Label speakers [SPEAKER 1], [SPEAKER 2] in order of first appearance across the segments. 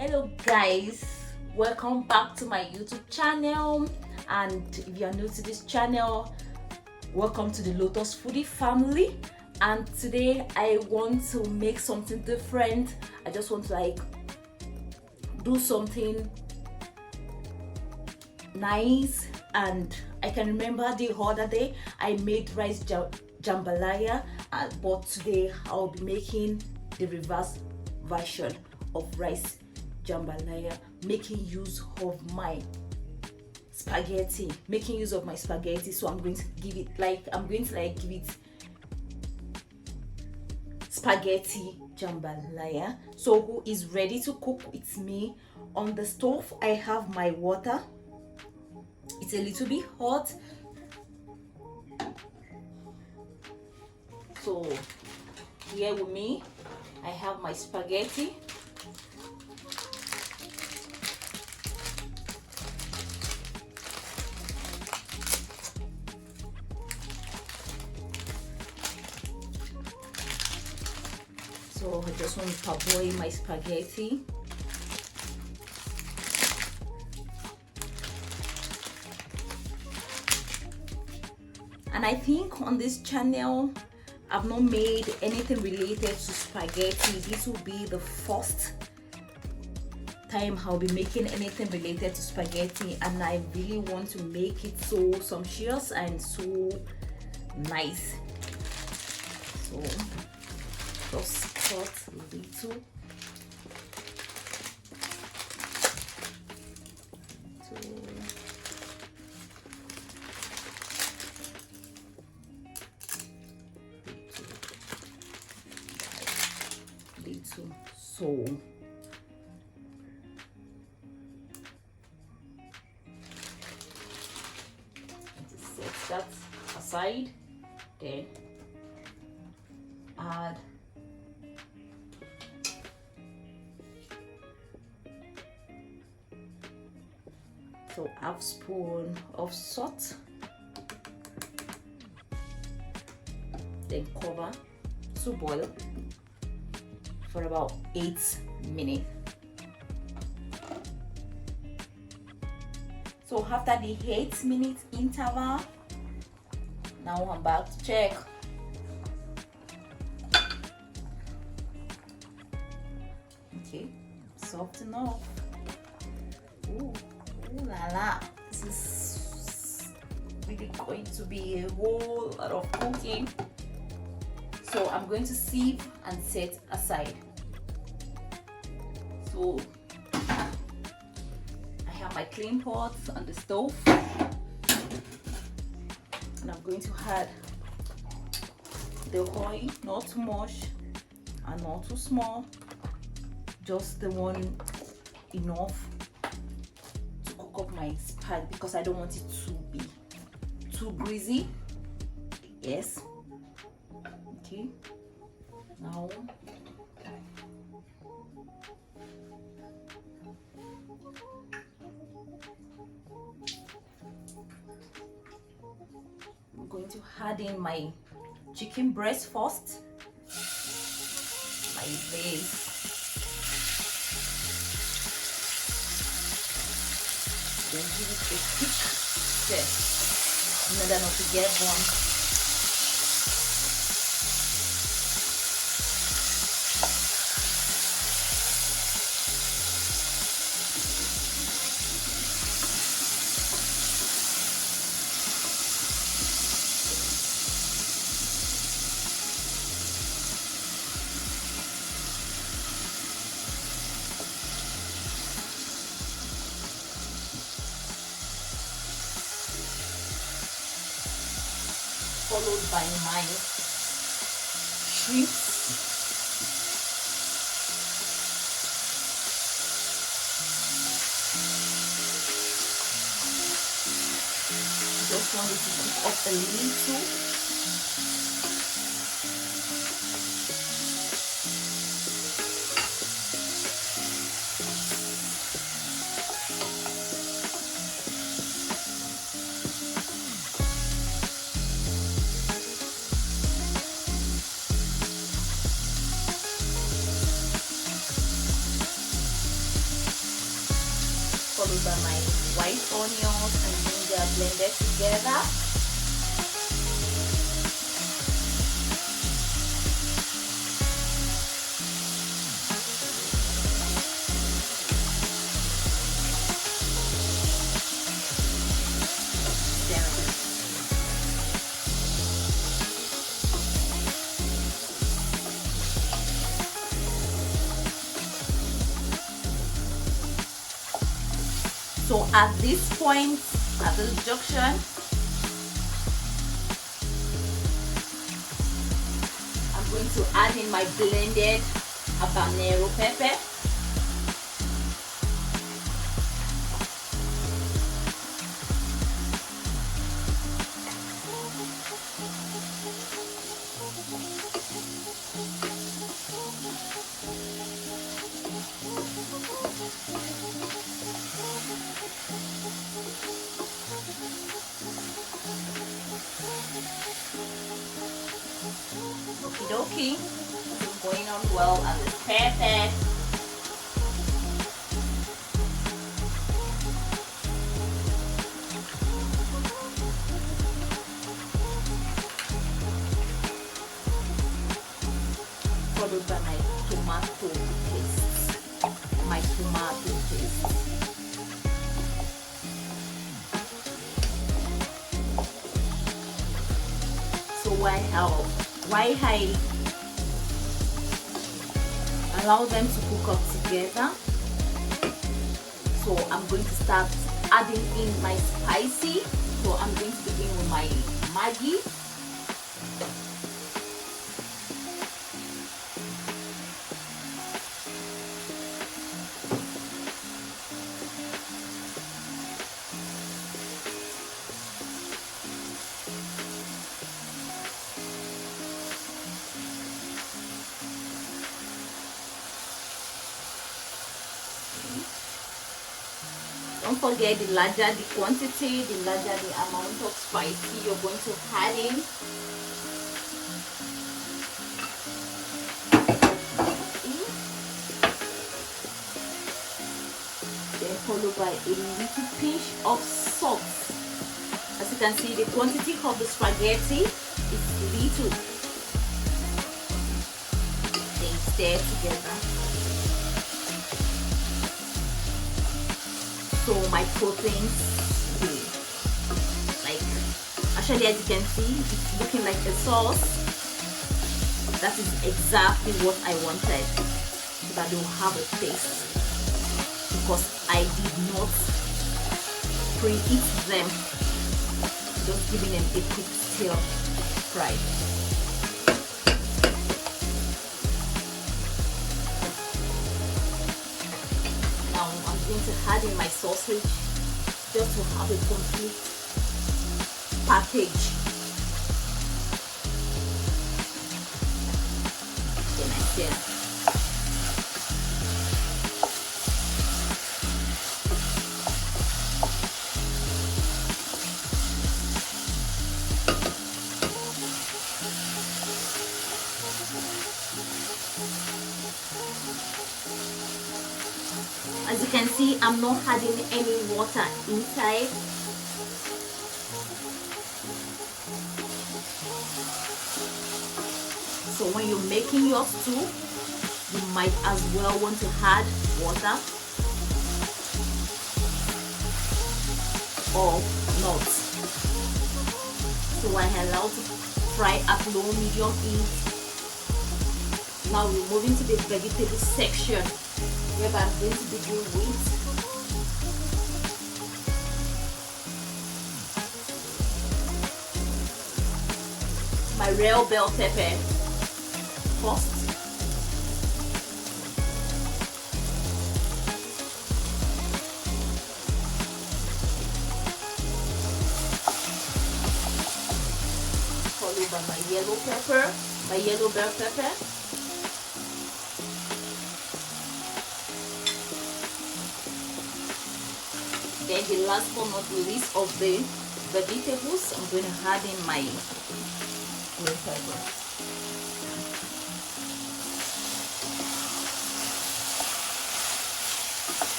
[SPEAKER 1] Hello guys, welcome back to my YouTube channel, and if you are new to this channel, welcome to the Lotus Foodie family. And today I want to make something different. I just want to do something nice. And I can remember the other day I made rice jambalaya, but today I'll be making the reverse version of rice jambalaya, making use of my spaghetti. So I'm going to give it give it spaghetti jambalaya. So who is ready to cook? It's me. On the stove I have my water. It's a little bit hot, so here with me I have my spaghetti. So I just want to parboil my spaghetti. And I think on this channel I've not made anything related to spaghetti. This will be the first time I'll be making anything related to spaghetti, and I really want to make it so sumptuous and so nice. So just cut a little. So set that aside, then add half spoon of salt, then cover to boil for about 8 minutes. So after the 8-minute interval, now I'm back to check. Okay, soft enough. Ooh la la, this is really going to be a whole lot of cooking. So I'm going to sieve and set aside. So I have my clean pot on the stove, and I'm going to add the oil, not too much and not too small, just the one enough to cook up my spag, because I don't want it to be too greasy. Yes. Okay, now I'm going to add in my chicken breast first, my base, then give it a quick stir in order not to get burnt. Followed by my shrimp. Just want it to cook up a little. followed by my white onions and ginger blended together. So at this point, at this junction, I'm going to add in my blended habanero pepper. Okie dokie, it's going on well and it's perfect. Followed by my tomato paste. So why I allow them to cook up together. So I'm going to start adding in my spicy. So I'm going to begin with my Maggi. Don't forget, the larger the quantity, the larger the amount of spicy you're going to add in. Then followed by a little pinch of salt. As you can see, the quantity of the spaghetti is little. They stir together. So my proteins, like, actually, as you can see, it's looking like a sauce. That is exactly what I wanted, so that they will have a taste, because I did not preheat them, just giving them a quick stir fry. Going to add in my sausage just to have a complete package. Then I stir. As you can see, I'm not adding any water inside. So when you're making your stew, you might as well want to add water or not. So I allow to fry at low medium heat. Now we're moving to the vegetable section, where I'm going to begin with my real bell pepper first. Followed by my yellow bell pepper. Then the last but not least of the vegetables, I'm going to add in my green pepper.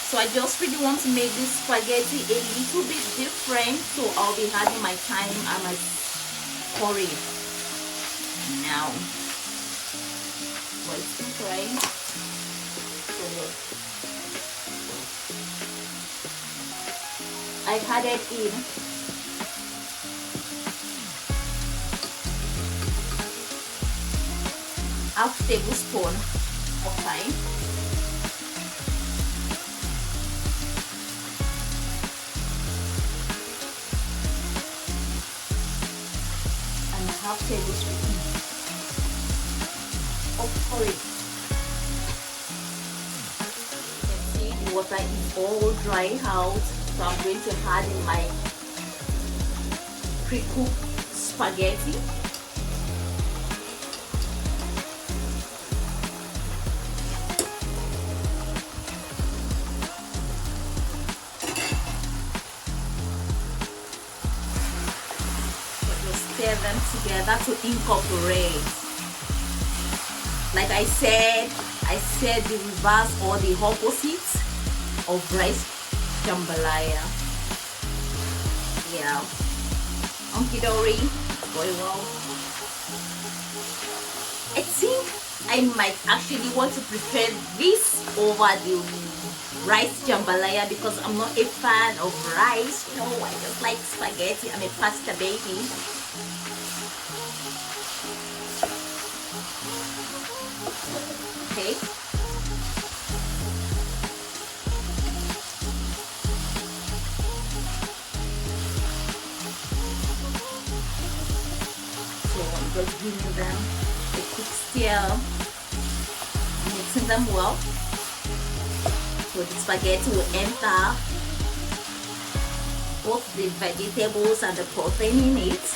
[SPEAKER 1] So So I just really want to make this spaghetti a little bit different, so I'll be adding my thyme and my curry now. Well, it's frying. So I've added in half tablespoon of thyme, and half tablespoon of curry. You can see the water is all dry out, so I'm going to add in my pre-cooked spaghetti. Stir them together to incorporate. Like I said the reverse or the opposite of rice jambalaya. Yeah, onkidori, going well. I think I might actually want to prefer this over the rice jambalaya because I'm not a fan of rice. You know, I just like spaghetti. I'm a pasta baby. Okay. So I'm just giving them a quick stir, mixing them well. So the spaghetti will enter both the vegetables and the protein in it,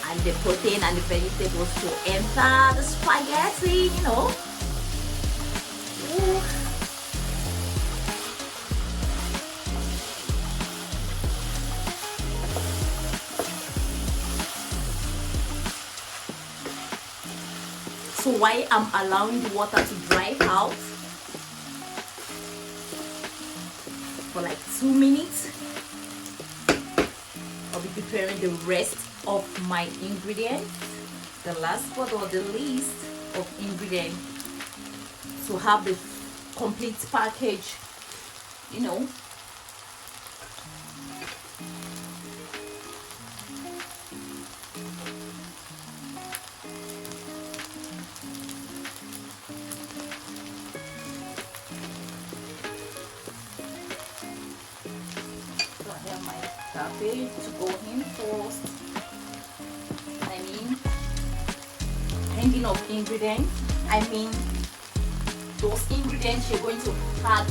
[SPEAKER 1] and the protein and the vegetables to enter the spaghetti, you know. Ooh. So while I'm allowing the water to dry out for like 2 minutes, I'll be preparing the rest of my ingredients, the last but not the least of ingredients, to have the complete package, you know. So I have my cabbage to go in first. Ending of ingredients, I mean those ingredients you're going to add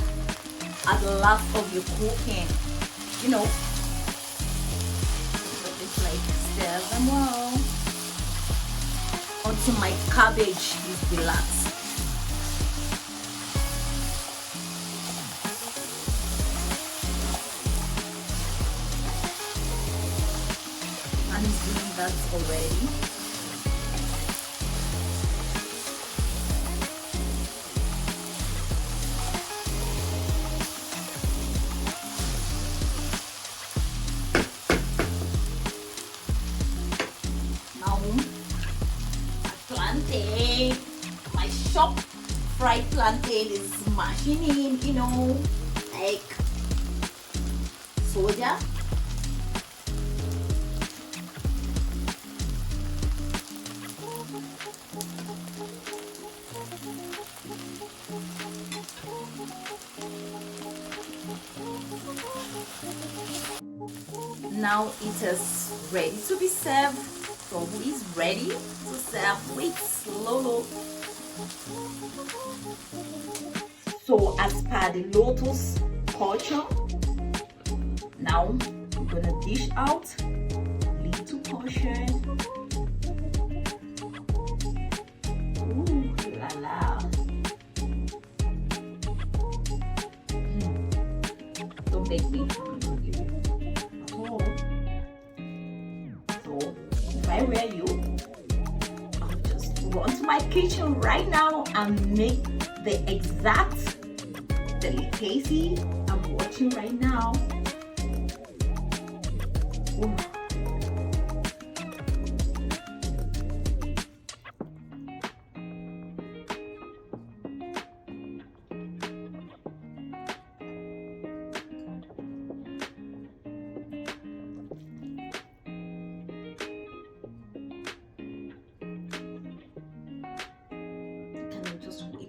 [SPEAKER 1] at the last of your cooking, you know. So just like stir them well until my cabbage is relaxed. And it's doing that already. Plantain, my shop fried plantain is smashing in, you know, like soda. Now it is ready to be served. So who is ready to serve with Lolo? So as per the Lotus culture, now I'm gonna dish out little portion. Ooh la la. Don't make me. Oh. So if I were you, I'll just run to my kitchen right now and make the exact delicacy I'm watching right now. Ooh.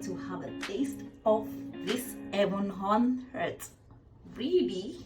[SPEAKER 1] To have a taste of this heaven on earth. Really?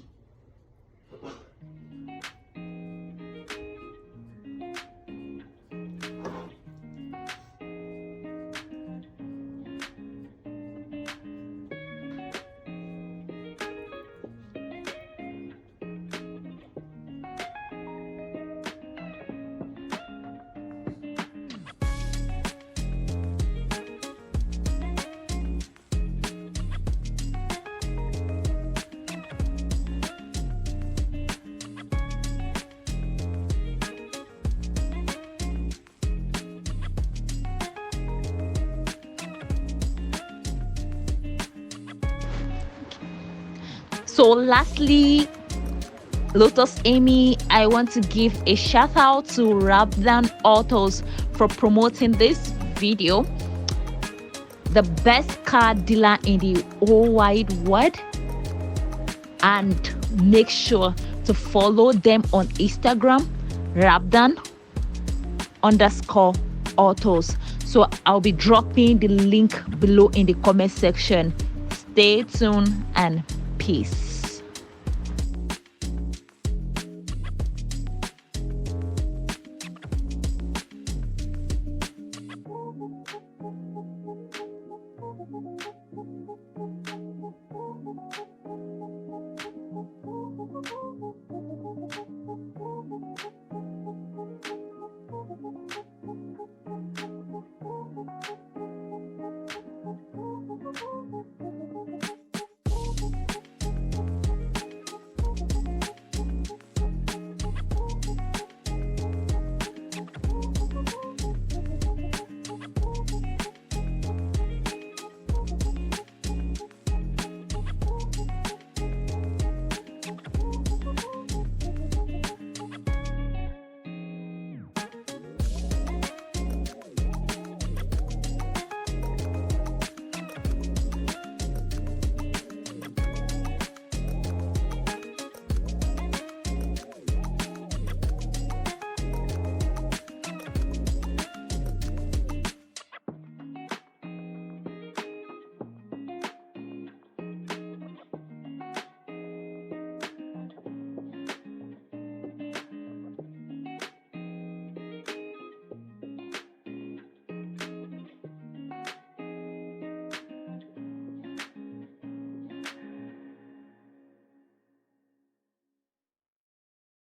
[SPEAKER 1] So lastly, Lotus Amy, I want to give a shout out to Rabdan Autos for promoting this video. The best car dealer in the whole wide world. And make sure to follow them on Instagram, Rabdan_autos. So I'll be dropping the link below in the comment section. Stay tuned and peace.